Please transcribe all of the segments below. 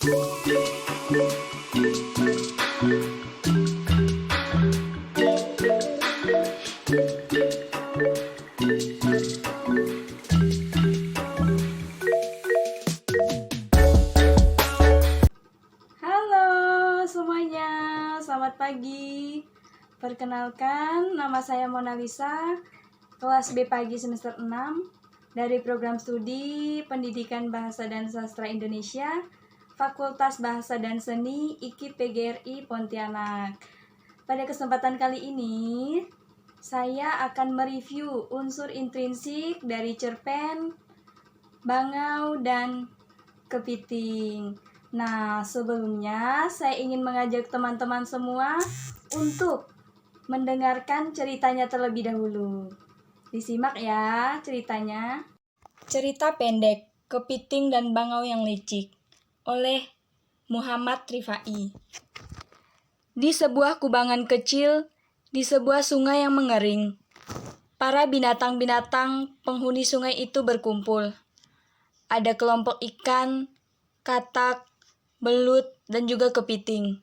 Halo semuanya, selamat pagi. Perkenalkan, nama saya Mona Lisa, kelas B pagi semester 6 dari program studi Pendidikan Bahasa dan Sastra Indonesia, Fakultas Bahasa dan Seni IKIP PGRI Pontianak. Pada kesempatan kali ini, saya akan mereview unsur intrinsik dari cerpen, bangau, dan kepiting. Nah, sebelumnya saya ingin mengajak teman-teman semua untuk mendengarkan ceritanya terlebih dahulu. Disimak ya ceritanya. Cerita pendek, Kepiting dan Bangau yang Licik oleh Muhammad Rifai. Di sebuah kubangan kecil, di sebuah sungai yang mengering, para binatang-binatang penghuni sungai itu berkumpul. Ada kelompok ikan, katak, belut, dan juga kepiting.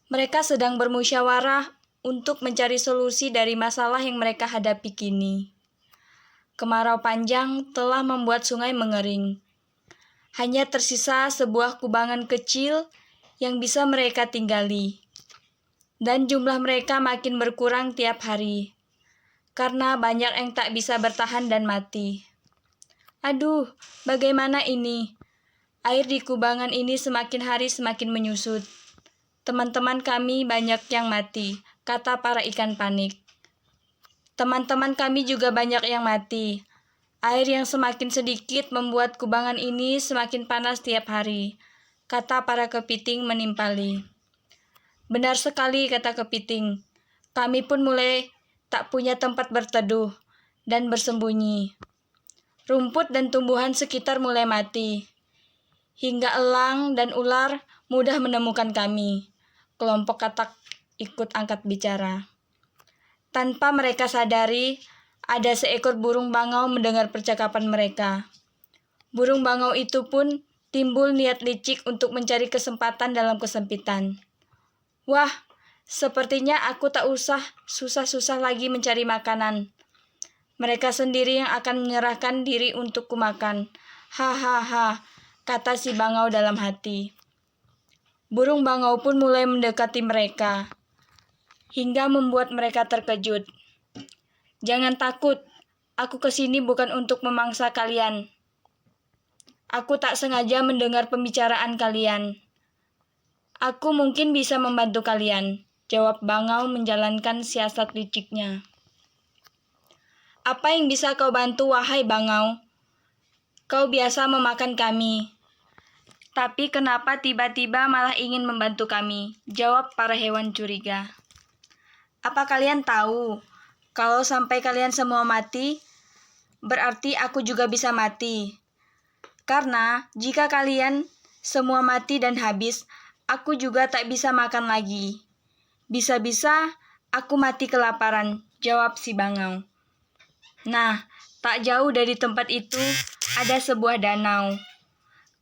Mereka sedang bermusyawarah untuk mencari solusi dari masalah yang mereka hadapi kini. Kemarau panjang telah membuat sungai mengering. Hanya tersisa sebuah kubangan kecil yang bisa mereka tinggali. Dan jumlah mereka makin berkurang tiap hari, karena banyak yang tak bisa bertahan dan mati. Aduh, bagaimana ini? Air di kubangan ini semakin hari semakin menyusut. Teman-teman kami banyak yang mati, kata para ikan panik. Teman-teman kami juga banyak yang mati. Air yang semakin sedikit membuat kubangan ini semakin panas tiap hari, kata para kepiting menimpali. Benar sekali, kata kepiting. Kami pun mulai tak punya tempat berteduh dan bersembunyi. Rumput dan tumbuhan sekitar mulai mati. Hingga elang dan ular mudah menemukan kami. Kelompok katak ikut angkat bicara. Tanpa mereka sadari, ada seekor burung bangau mendengar percakapan mereka. Burung bangau itu pun timbul niat licik untuk mencari kesempatan dalam kesempitan. Wah, sepertinya aku tak usah susah-susah lagi mencari makanan. Mereka sendiri yang akan menyerahkan diri untuk kumakan. Hahaha, kata si bangau dalam hati. Burung bangau pun mulai mendekati mereka, hingga membuat mereka terkejut. Jangan takut, aku kesini bukan untuk memangsa kalian. Aku tak sengaja mendengar pembicaraan kalian. Aku mungkin bisa membantu kalian, jawab bangau menjalankan siasat liciknya. Apa yang bisa kau bantu, wahai bangau? Kau biasa memakan kami. Tapi kenapa tiba-tiba malah ingin membantu kami? Jawab para hewan curiga. Apa kalian tahu, kalau sampai kalian semua mati, berarti aku juga bisa mati. Karena jika kalian semua mati dan habis, aku juga tak bisa makan lagi. Bisa-bisa aku mati kelaparan, jawab si bangau. Nah, tak jauh dari tempat itu ada sebuah danau.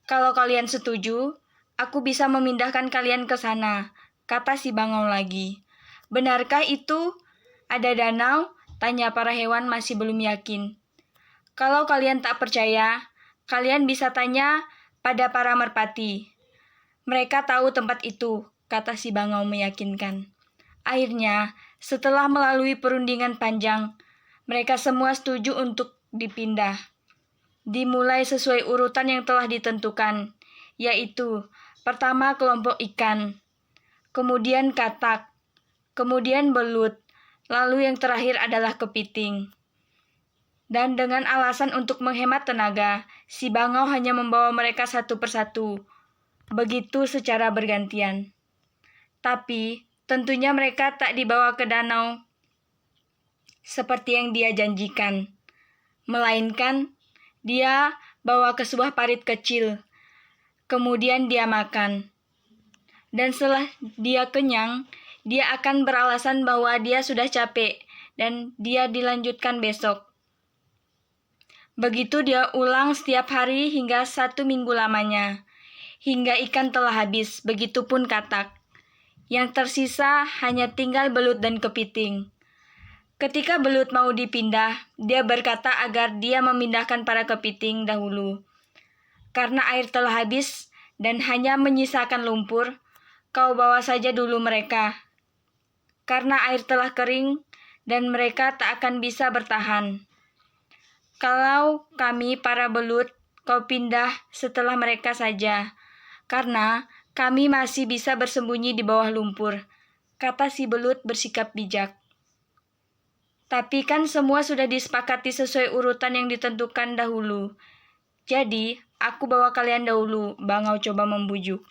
Kalau kalian setuju, aku bisa memindahkan kalian ke sana, kata si bangau lagi. Benarkah itu? Ada danau? Tanya para hewan masih belum yakin. Kalau kalian tak percaya, kalian bisa tanya pada para merpati. Mereka tahu tempat itu, kata si bangau meyakinkan. Akhirnya, setelah melalui perundingan panjang, mereka semua setuju untuk dipindah. Dimulai sesuai urutan yang telah ditentukan, yaitu pertama kelompok ikan, kemudian katak, kemudian belut, lalu yang terakhir adalah kepiting. Dan dengan alasan untuk menghemat tenaga, si bangau hanya membawa mereka satu persatu, begitu secara bergantian. Tapi tentunya mereka tak dibawa ke danau seperti yang dia janjikan, melainkan dia bawa ke sebuah parit kecil, kemudian dia makan. Dan setelah dia kenyang, dia akan beralasan bahwa dia sudah capek dan dia dilanjutkan besok. Begitu dia ulang setiap hari hingga 1 minggu lamanya. hingga ikan telah habis, begitupun katak. Yang tersisa hanya tinggal belut dan kepiting. Ketika belut mau dipindah, dia berkata agar dia memindahkan para kepiting dahulu. Karena air telah habis dan hanya menyisakan lumpur, kau bawa saja dulu mereka. Karena air telah kering dan mereka tak akan bisa bertahan. Kalau kami para belut, kau pindah setelah mereka saja. Karena kami masih bisa bersembunyi di bawah lumpur, kata si belut bersikap bijak. Tapi kan semua sudah disepakati sesuai urutan yang ditentukan dahulu. Jadi, aku bawa kalian dahulu, bangau coba membujuk.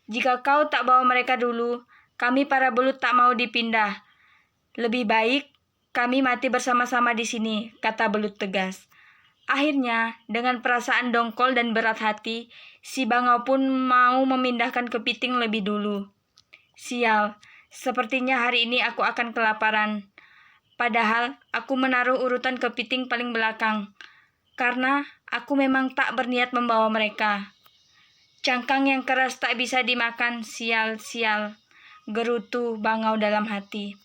Jika kau tak bawa mereka dulu, kami para belut tak mau dipindah. Lebih baik kami mati bersama-sama di sini, kata belut tegas. Akhirnya, dengan perasaan dongkol dan berat hati, si bangau pun mau memindahkan kepiting lebih dulu. Sial, sepertinya hari ini aku akan kelaparan. Padahal, aku menaruh urutan kepiting paling belakang, karena aku memang tak berniat membawa mereka. Cangkang yang keras tak bisa dimakan, sial, gerutu bangau dalam hati.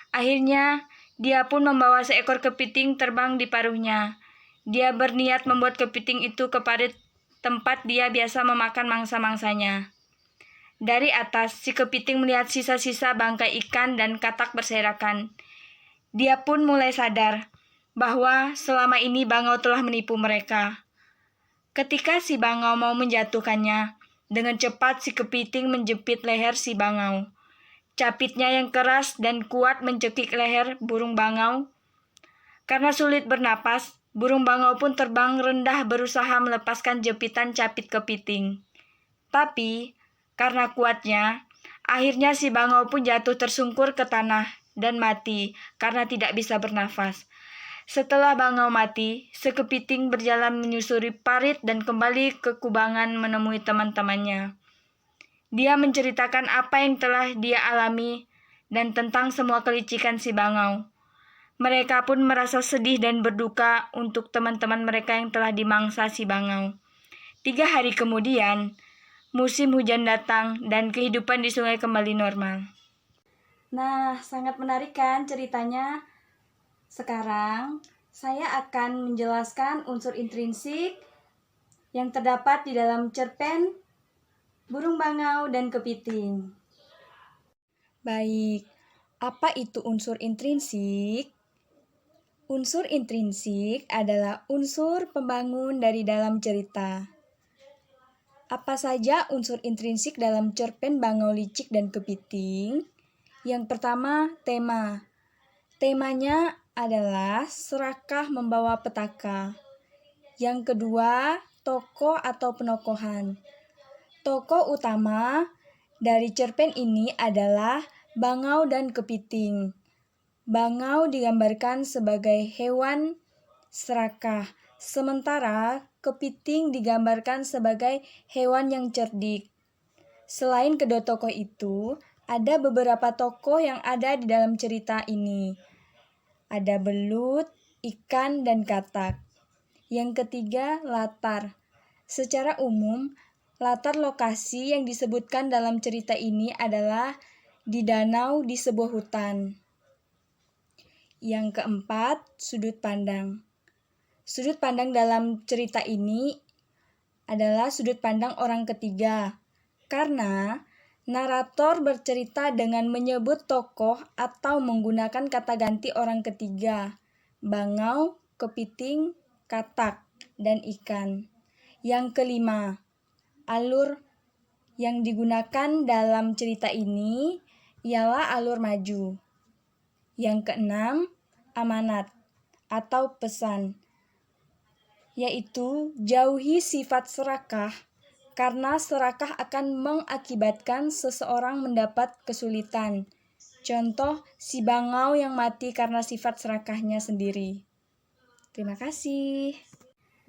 Akhirnya, dia pun membawa seekor kepiting terbang di paruhnya. Dia berniat membuat kepiting itu ke parit tempat dia biasa memakan mangsa-mangsanya. Dari atas, si kepiting melihat sisa-sisa bangkai ikan dan katak berserakan. Dia pun mulai sadar bahwa selama ini bangau telah menipu mereka. Ketika si bangau mau menjatuhkannya, dengan cepat si kepiting menjepit leher si bangau. Capitnya yang keras dan kuat mencekik leher burung bangau. Karena sulit bernapas, burung bangau pun terbang rendah berusaha melepaskan jepitan capit kepiting. Tapi, karena kuatnya, akhirnya si bangau pun jatuh tersungkur ke tanah dan mati karena tidak bisa bernafas. Setelah bangau mati, si kepiting berjalan menyusuri parit dan kembali ke kubangan menemui teman-temannya. Dia menceritakan apa yang telah dia alami dan tentang semua kelicikan si bangau. Mereka pun merasa sedih dan berduka untuk teman-teman mereka yang telah dimangsa si bangau. 3 hari kemudian, musim hujan datang dan kehidupan di sungai kembali normal. Nah, sangat menarik kan ceritanya? Sekarang, saya akan menjelaskan unsur intrinsik yang terdapat di dalam cerpen burung bangau dan kepiting. Baik, apa itu unsur intrinsik? Unsur intrinsik adalah unsur pembangun dari dalam cerita. Apa saja unsur intrinsik dalam cerpen Bangau Licik dan Kepiting? Yang pertama, tema. Temanya adalah serakah membawa petaka. Yang kedua, tokoh atau penokohan. Tokoh utama dari cerpen ini adalah bangau dan kepiting. Bangau digambarkan sebagai hewan serakah, sementara kepiting digambarkan sebagai hewan yang cerdik. Selain kedua tokoh itu, ada beberapa tokoh yang ada di dalam cerita ini. Ada belut, ikan, dan katak. Yang ketiga, latar. Secara umum, latar lokasi yang disebutkan dalam cerita ini adalah di danau di sebuah hutan. Yang keempat, sudut pandang. Sudut pandang dalam cerita ini adalah sudut pandang orang ketiga, karena narator bercerita dengan menyebut tokoh atau menggunakan kata ganti orang ketiga, bangau, kepiting, katak, dan ikan. Yang kelima, alur yang digunakan dalam cerita ini ialah alur maju. Yang keenam, amanat atau pesan, yaitu jauhi sifat serakah karena serakah akan mengakibatkan seseorang mendapat kesulitan. Contoh, si bangau yang mati karena sifat serakahnya sendiri. Terima kasih.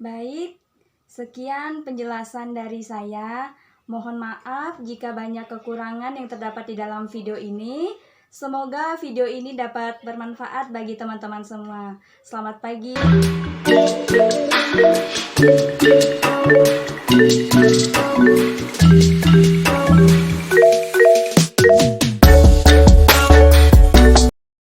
Baik, sekian penjelasan dari saya. Mohon maaf jika banyak kekurangan yang terdapat di dalam video ini. Semoga video ini dapat bermanfaat bagi teman-teman semua. Selamat pagi.